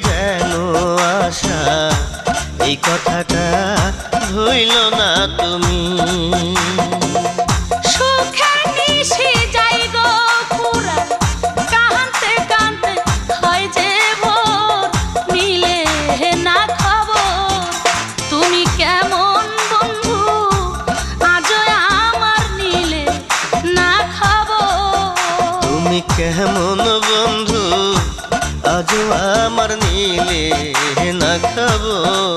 যেন আশা, এই কথাটা ভুইল না তুমি। সুখে নিশি যাই গো পুরা, কাঁদতে কাঁদতে হয় যে ভোর, নিলে না খবর তুমি কেমন বন্ধু, আজও আমার নিলে না খবর। তুমি কেমন বন্ধু, আজও আমার নিলে না খবর।